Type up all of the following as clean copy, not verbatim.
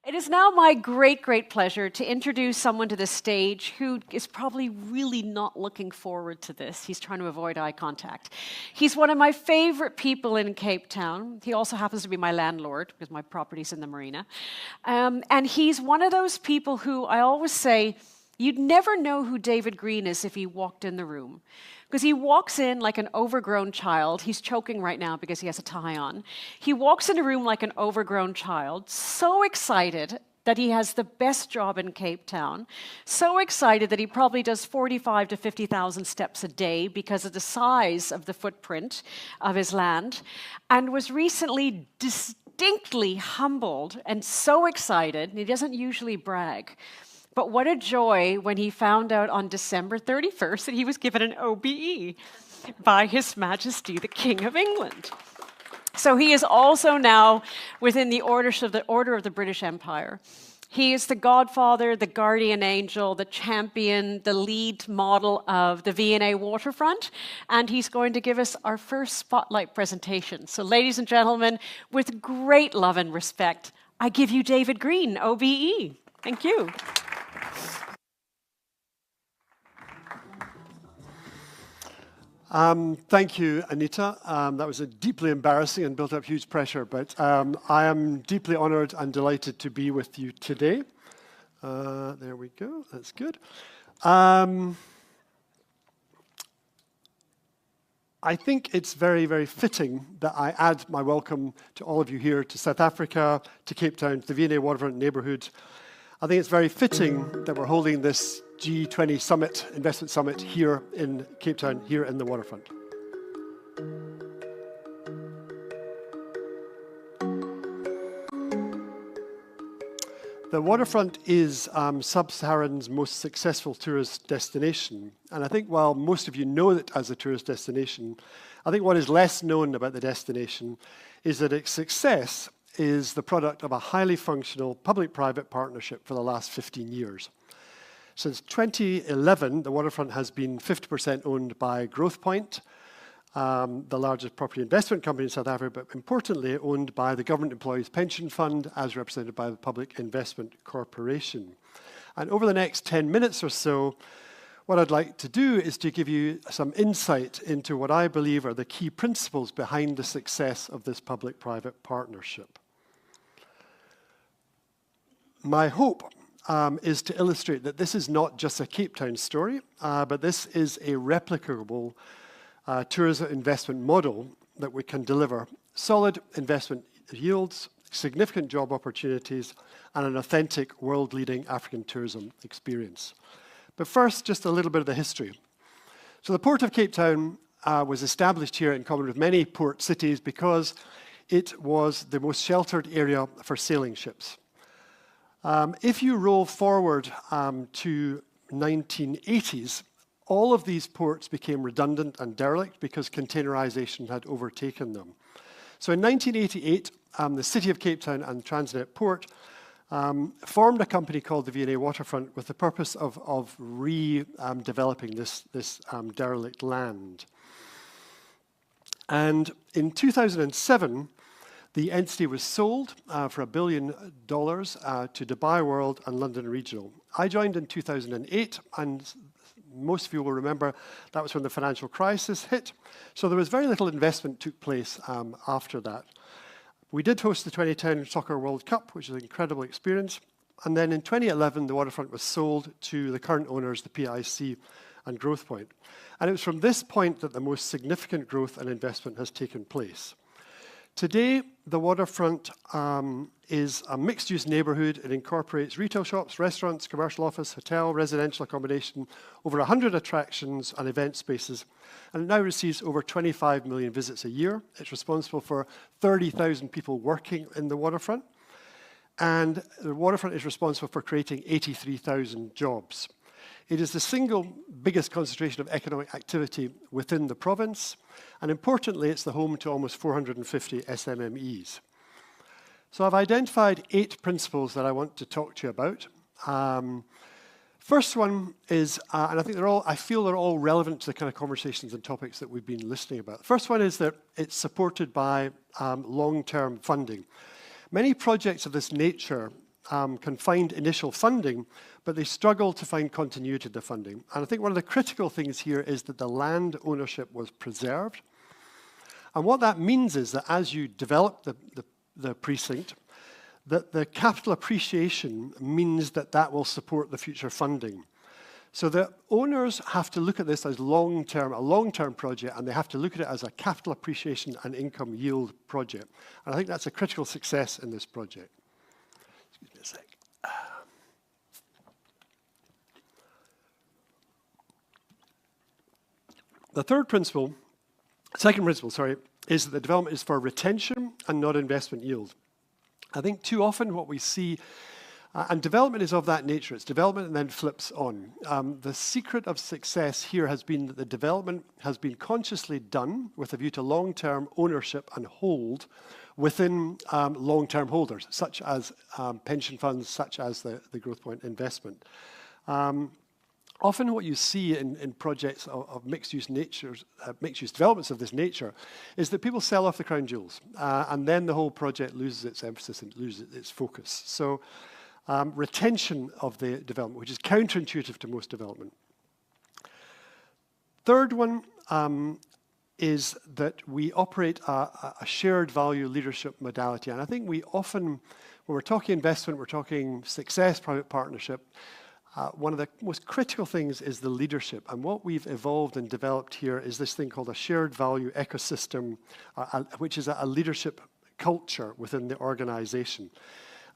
It is now my great pleasure to introduce someone to the stage who is probably really not looking forward to this. He's trying to avoid eye contact. He's one of my favorite people in Cape Town. He also happens to be my landlord because my property's in the marina. And he's one of those people who I always say, you'd never know who David Green is if he walked in the room. Because he walks in like an overgrown child. He's choking right now because he has a tie on. He walks in a room like an overgrown child, so excited that he has the best job in Cape Town, so excited that he probably does 45 to 50,000 steps a day because of the size of the footprint of his land, and was recently distinctly humbled and so excited, and he doesn't usually brag. But what a joy when he found out on December 31st that he was given an OBE by His Majesty the King of England. So he is also now within the Order of the British Empire. He is the godfather, the guardian angel, the champion, the lead model of the V&A waterfront, and he's going to give us our first spotlight presentation. So ladies and gentlemen, with great love and respect, I give you David Green, OBE. Thank you. Thank you, Anita. That was a deeply embarrassing and built up huge pressure, but I am deeply honored and delighted to be with you today. There we go, that's good. I think it's very fitting that I add my welcome to all of you here to South Africa, to Cape Town, to the V&A Waterfront neighbourhood. I think it's very fitting that we're holding this G20 summit, investment summit, here in Cape Town, here in the waterfront. The waterfront is Sub-Saharan's most successful tourist destination. And I think while most of you know it as a tourist destination, I think what is less known about the destination is that its success is the product of a highly functional public-private partnership for the last 15 years. Since 2011, the waterfront has been 50% owned by Growthpoint, the largest property investment company in South Africa, but importantly owned by the Government Employees Pension Fund as represented by the Public Investment Corporation. And over the next 10 minutes or so, what I'd like to do is to give you some insight into what I believe are the key principles behind the success of this public-private partnership. My hope is to illustrate that this is not just a Cape Town story, but this is a replicable tourism investment model that we can deliver solid investment yields, significant job opportunities, and an authentic world-leading African tourism experience. But first, just a little bit of the history. So the Port of Cape Town was established here in common with many port cities because it was the most sheltered area for sailing ships. If you roll forward to 1980s, all of these ports became redundant and derelict because containerization had overtaken them. So in 1988, the City of Cape Town and Transnet Port formed a company called the V&A Waterfront with the purpose of redeveloping this derelict land. And in 2007, the entity was sold for $1 billion to Dubai World and London Regional. I joined in 2008, and most of you will remember that was when the financial crisis hit. So there was very little investment took place after that. We did host the 2010 Soccer World Cup, which was an incredible experience. And then in 2011, the waterfront was sold to the current owners, the PIC and Growthpoint. And it was from this point that the most significant growth and investment has taken place. Today, the waterfront is a mixed-use neighbourhood. It incorporates retail shops, restaurants, commercial office, hotel, residential accommodation, over 100 attractions and event spaces, and it now receives over 25 million visits a year. It's responsible for 30,000 people working in the waterfront, and the waterfront is responsible for creating 83,000 jobs. It is the single biggest concentration of economic activity within the province, and importantly, it's the home to almost 450 SMMEs. So I've identified 8 principles that I want to talk to you about. First one is, and I feel they're all relevant to the kind of conversations and topics that we've been listening about. The first one is that it's supported by long-term funding. Many projects of this nature can find initial funding, but they struggle to find continuity of the funding. And I think one of the critical things here is that the land ownership was preserved. And what that means is that as you develop the precinct, that the capital appreciation means that that will support the future funding. So the owners have to look at this as a long-term project, and they have to look at it as a capital appreciation and income yield project. And I think that's a critical success in this project. Excuse me a sec. The second principle, is that the development is for retention and not investment yield. I think too often what we see, and development is of that nature, it's development and then flips on. The secret of success here has been that the development has been consciously done with a view to long-term ownership and hold within long-term holders, such as pension funds, such as the Growth Point investment. Often what you see in projects of mixed-use developments of this nature is that people sell off the crown jewels, and then the whole project loses its emphasis and loses its focus. So retention of the development, which is counterintuitive to most development. Third one is that we operate a shared value leadership modality. And I think we often, when we're talking investment, we're talking success, private partnership, one of the most critical things is the leadership. And what we've evolved and developed here is this thing called a shared value ecosystem, which is a leadership culture within the organization.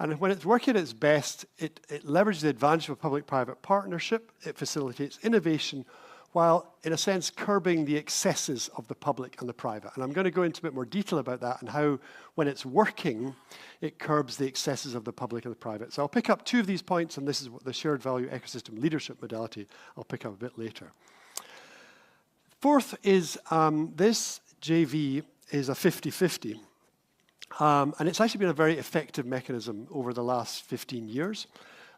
And when it's working at its best, it leverages the advantage of a public-private partnership. It facilitates innovation while, in a sense, curbing the excesses of the public and the private. And I'm going to go into a bit more detail about that and how, when it's working, it curbs the excesses of the public and the private. So I'll pick up two of these points, and this is what the shared value ecosystem leadership modality I'll pick up a bit later. Fourth is this JV is a 50-50. And it's actually been a very effective mechanism over the last 15 years,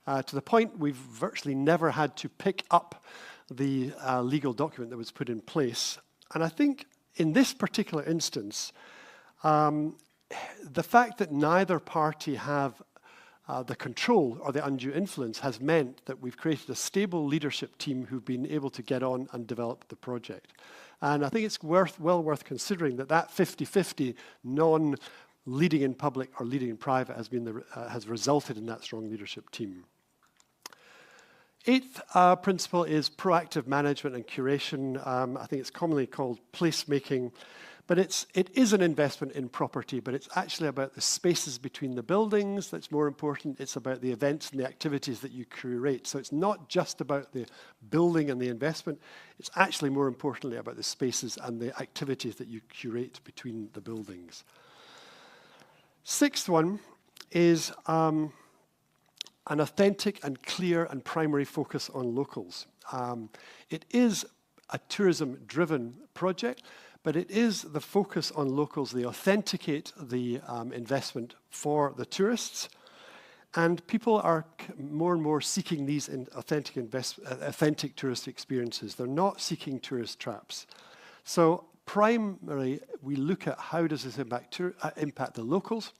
to the point we've virtually never had to pick up the legal document that was put in place. And I think in this particular instance, the fact that neither party have the control or the undue influence has meant that we've created a stable leadership team who've been able to get on and develop the project. And I think it's well worth considering that 50-50 non-leading in public or leading in private has resulted in that strong leadership team. Eighth principle is proactive management and curation. I think it's commonly called placemaking, but it is an investment in property, but it's actually about the spaces between the buildings that's more important. It's about the events and the activities that you curate. So it's not just about the building and the investment. It's actually more importantly about the spaces and the activities that you curate between the buildings. Sixth one is an authentic and clear and primary focus on locals. It is a tourism-driven project, but it is the focus on locals. They authenticate the investment for the tourists, and people are more and more seeking these authentic tourist experiences. They're not seeking tourist traps. So primarily, we look at how does this impact the locals.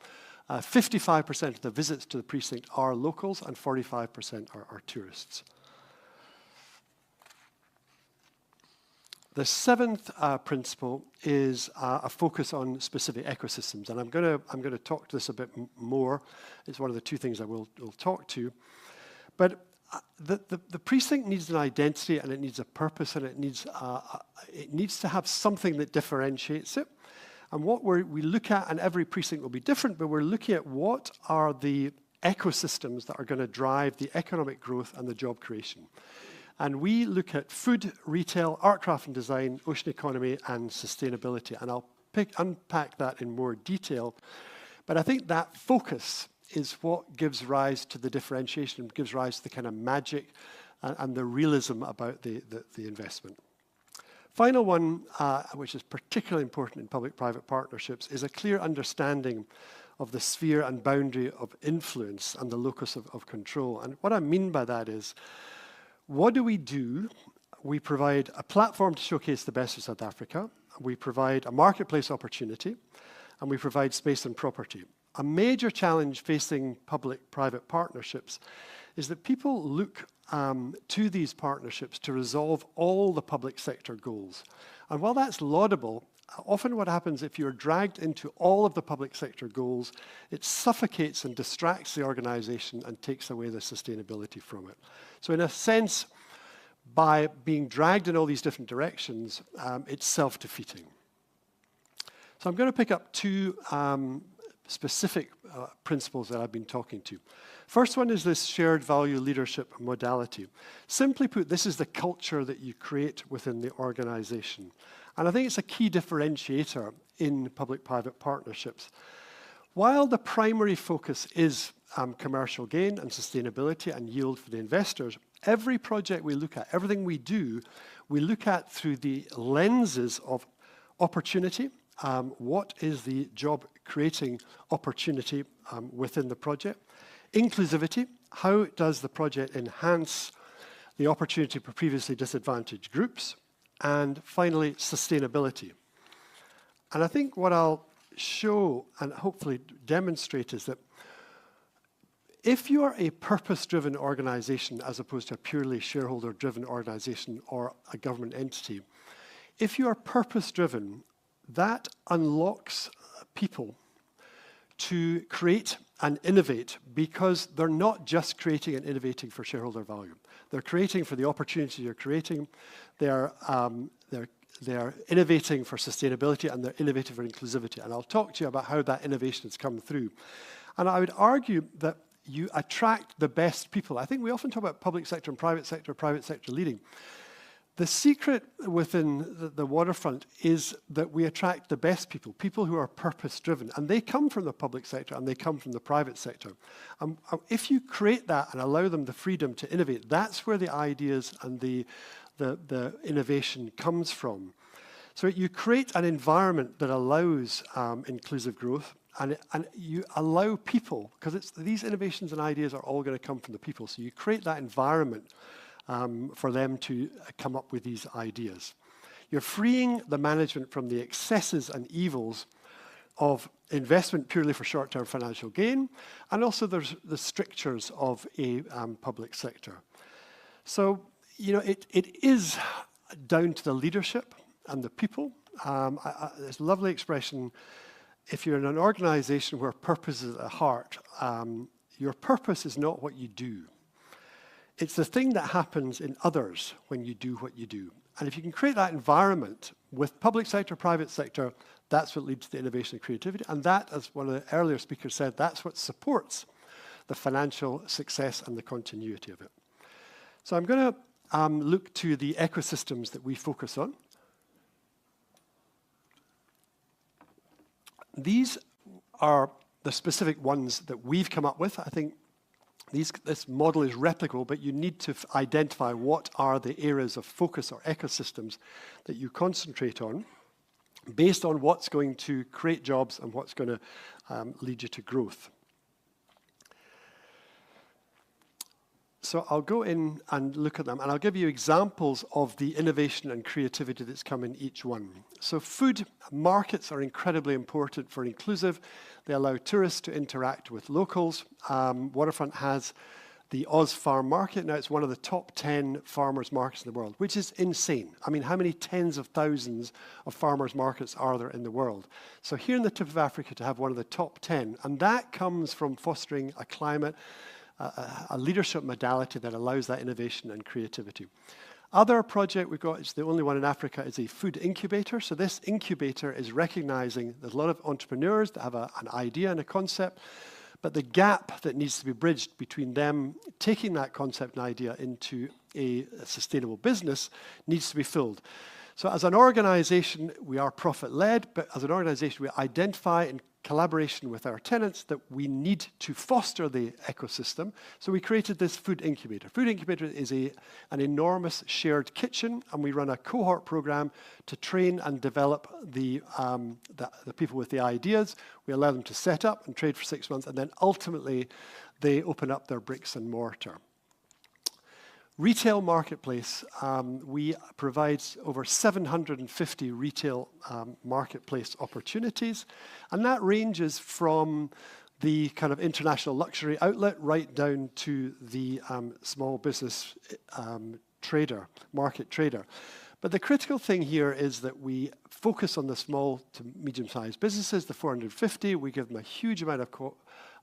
55% of the visits to the precinct are locals and 45% are tourists. The seventh principle is a focus on specific ecosystems, and I'm going to talk to this a bit more. It's one of the two things I will talk to. But the precinct needs an identity, and it needs a purpose, and it needs to have something that differentiates it. And what we look at, and every precinct will be different, but we're looking at what are the ecosystems that are going to drive the economic growth and the job creation. And we look at food, retail, art, craft and design, ocean economy, and sustainability. And I'll unpack that in more detail. But I think that focus is what gives rise to the differentiation, gives rise to the kind of magic and the realism about the investment. Final one, which is particularly important in public-private partnerships, is a clear understanding of the sphere and boundary of influence and the locus of control. And what I mean by that is, what do? We provide a platform to showcase the best of South Africa. We provide a marketplace opportunity, and we provide space and property. a major challenge facing public-private partnerships is that people look to these partnerships to resolve all the public sector goals. And while that's laudable, often what happens if you're dragged into all of the public sector goals, it suffocates and distracts the organization and takes away the sustainability from it. So in a sense, by being dragged in all these different directions, it's self-defeating. So I'm going to pick up two specific principles that I've been talking to. First one is this shared value leadership modality. Simply put, this is the culture that you create within the organization. And I think it's a key differentiator in public-private partnerships. While the primary focus is commercial gain and sustainability and yield for the investors, every project we look at, everything we do, we look at through the lenses of opportunity. What is the job creating opportunity within the project? Inclusivity, how does the project enhance the opportunity for previously disadvantaged groups? And finally, sustainability. And I think what I'll show and hopefully demonstrate is that if you are a purpose-driven organization as opposed to a purely shareholder-driven organization or a government entity, if you are purpose-driven, that unlocks people to create and innovate because they're not just creating and innovating for shareholder value. They're creating for the opportunity you're creating. They're innovating for sustainability and they're innovating for inclusivity. And I'll talk to you about how that innovation has come through. And I would argue that you attract the best people. I think we often talk about public sector and private sector leading. The secret within the waterfront is that we attract the best people, people who are purpose-driven, and they come from the public sector and they come from the private sector. If you create that and allow them the freedom to innovate, that's where the ideas and the innovation comes from. So you create an environment that allows inclusive growth, and you allow people, because these innovations and ideas are all going to come from the people, so you create that environment for them to come up with these ideas. You're freeing the management from the excesses and evils of investment purely for short-term financial gain, and also there's the strictures of a public sector. So, it is down to the leadership and the people. There's a lovely expression, if you're in an organization where purpose is at the heart, your purpose is not what you do. It's the thing that happens in others when you do what you do. And if you can create that environment with public sector, private sector, that's what leads to the innovation and creativity. And that, as one of the earlier speakers said, that's what supports the financial success and the continuity of it. So I'm going to look to the ecosystems that we focus on. These are the specific ones that we've come up with. I think this model is replicable, but you need to identify what are the areas of focus or ecosystems that you concentrate on based on what's going to create jobs and what's going to lead you to growth. So I'll go in and look at them, and I'll give you examples of the innovation and creativity that's come in each one. So food markets are incredibly important for inclusive. They allow tourists to interact with locals. Waterfront has the Oz Farm Market. Now, it's one of the top 10 farmers markets in the world, which is insane. I mean, how many tens of thousands of farmers markets are there in the world? So here in the tip of Africa, to have one of the top 10, and that comes from fostering a climate, a leadership modality that allows that innovation and creativity. Other project we've got, it's the only one in Africa, is a food incubator. So this incubator is recognizing there's a lot of entrepreneurs that have an idea and a concept, but the gap that needs to be bridged between them taking that concept and idea into a sustainable business needs to be filled. So as an organization, we are profit-led, but as an organization, we identify in collaboration with our tenants that we need to foster the ecosystem. So we created this food incubator. Food incubator is an enormous shared kitchen, and we run a cohort program to train and develop the people with the ideas. We allow them to set up and trade for 6 months, and then ultimately they open up their bricks and mortar. Retail marketplace, we provide over 750 retail marketplace opportunities, and that ranges from the kind of international luxury outlet right down to the small business trader, market trader. But the critical thing here is that we focus on the small to medium-sized businesses, the 450. We give them a huge amount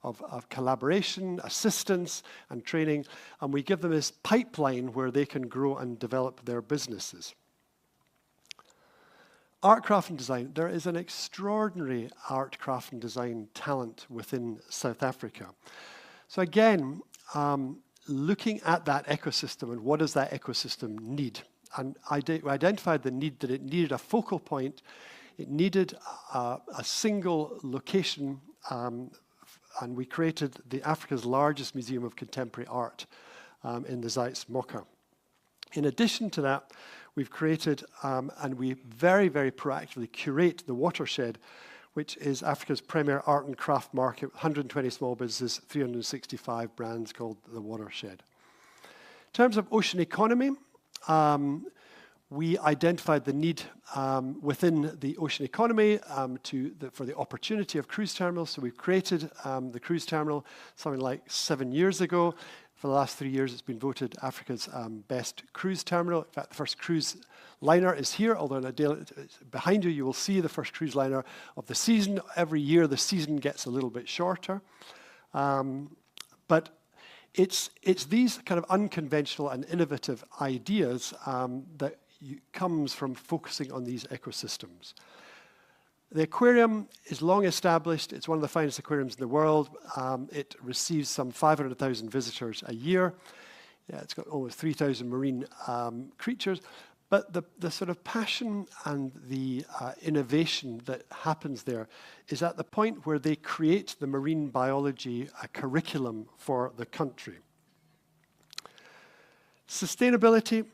of collaboration, assistance, and training, and we give them this pipeline where they can grow and develop their businesses. Art, craft, and design. There is an extraordinary art, craft, and design talent within South Africa. So again, looking at that ecosystem and what does that ecosystem need? And we identified the need that it needed a focal point, it needed a single location, and we created Africa's largest museum of contemporary art in the Zeitz Mocha. In addition to that, we've created, and we very, very proactively curate the Watershed, which is Africa's premier art and craft market, 120 small businesses, 365 brands, called the Watershed. In terms of ocean economy, we identified the need within the ocean economy for the opportunity of cruise terminals. So we've created the cruise terminal something like 7 years ago. For the last 3 years, it's been voted Africa's best cruise terminal. In fact, the first cruise liner is here, although behind you, you will see the first cruise liner of the season. Every year, the season gets a little bit shorter. But it's these kind of unconventional and innovative ideas that comes from focusing on these ecosystems. The aquarium is long established. It's one of the finest aquariums in the world. It receives some 500,000 visitors a year. Yeah, it's got almost 3,000 marine creatures. But the sort of passion and the innovation that happens there is at the point where they create the marine biology curriculum for the country. Sustainability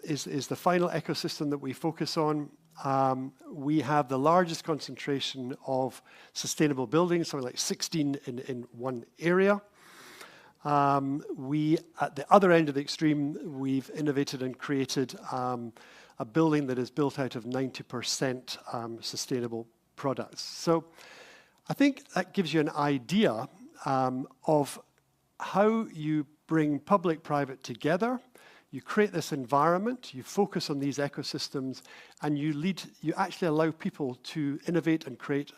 is the final ecosystem that we focus on. We have the largest concentration of sustainable buildings, something like 16 in one area. At the other end of the extreme, we've innovated and created a building that is built out of 90% sustainable products. So I think that gives you an idea of how you bring public-private together. You create this environment, you focus on these ecosystems, and you actually allow people to innovate and create,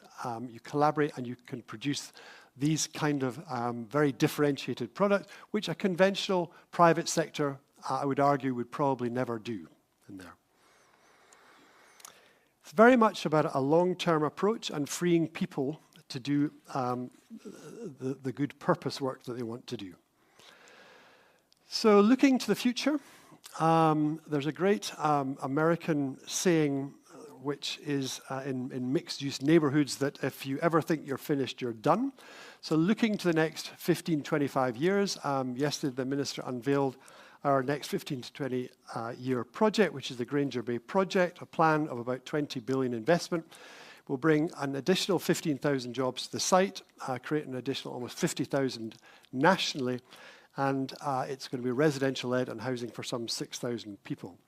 you collaborate, and you can produce these kind of very differentiated products, which a conventional private sector, I would argue, would probably never do in there. It's very much about a long-term approach and freeing people to do the good purpose work that they want to do. So looking to the future, there's a great American saying, which is in mixed-use neighborhoods, that if you ever think you're finished, you're done. So looking to the next 15, 25 years, yesterday the minister unveiled our next 15 to 20-year project, which is the Granger Bay project, a plan of about 20 billion investment. We'll bring an additional 15,000 jobs to the site, create an additional almost 50,000 nationally, and it's going to be residential-led and housing for some 6,000 people.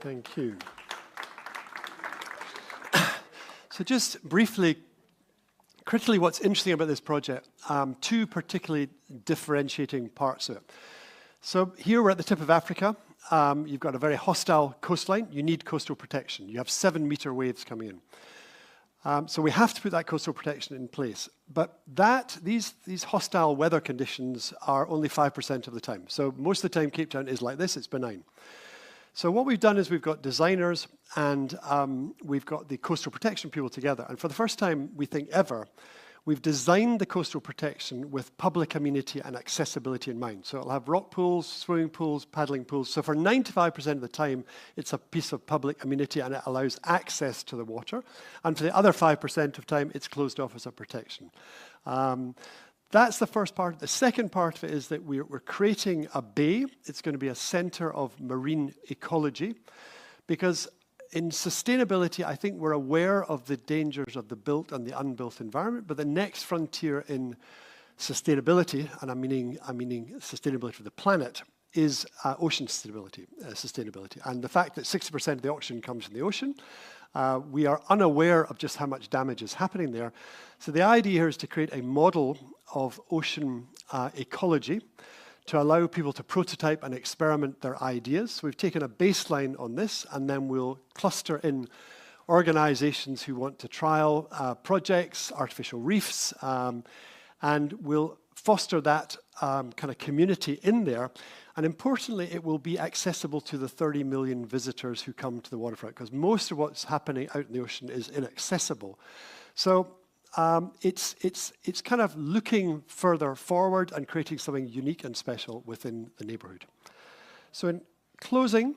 Thank you. So just briefly, critically, what's interesting about this project, two particularly differentiating parts of it. So here we're at the tip of Africa. You've got a very hostile coastline. You need coastal protection. You have 7-meter waves coming in. So we have to put that coastal protection in place. But these hostile weather conditions are only 5% of the time. So most of the time Cape Town is like this, it's benign. So what we've done is we've got designers and we've got the coastal protection people together. And for the first time, we think ever, we've designed the coastal protection with public amenity and accessibility in mind. So it'll have rock pools, swimming pools, paddling pools. So for 95% of the time, it's a piece of public amenity and it allows access to the water. And for the other 5% of time, it's closed off as a protection. That's the first part. The second part of it is that we're creating a bay. It's going to be a center of marine ecology, because in sustainability, I think we're aware of the dangers of the built and the unbuilt environment, but the next frontier in sustainability, and I'm meaning sustainability for the planet, is ocean sustainability. And the fact that 60% of the oxygen comes from the ocean, we are unaware of just how much damage is happening there. So the idea here is to create a model of ocean ecology to allow people to prototype and experiment their ideas. So we've taken a baseline on this, and then we'll cluster in organizations who want to trial projects, artificial reefs, and we'll foster that kind of community in there. And importantly, it will be accessible to the 30 million visitors who come to the waterfront, because most of what's happening out in the ocean is inaccessible. So it's kind of looking further forward and creating something unique and special within the neighborhood. So in closing,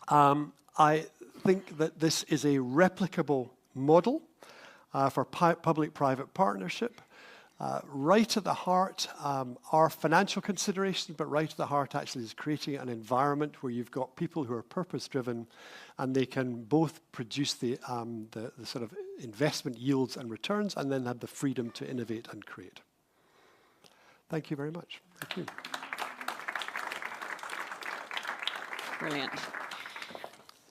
I think that this is a replicable model for public-private partnership. Right at the heart are financial considerations, but right at the heart actually is creating an environment where you've got people who are purpose-driven and they can both produce the sort of investment yields and returns and then have the freedom to innovate and create. Thank you very much. Thank you. Brilliant.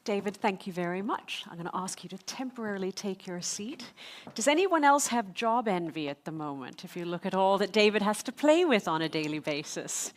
David, thank you very much. I'm going to ask you to temporarily take your seat. Does anyone else have job envy at the moment, if you look at all that David has to play with on a daily basis?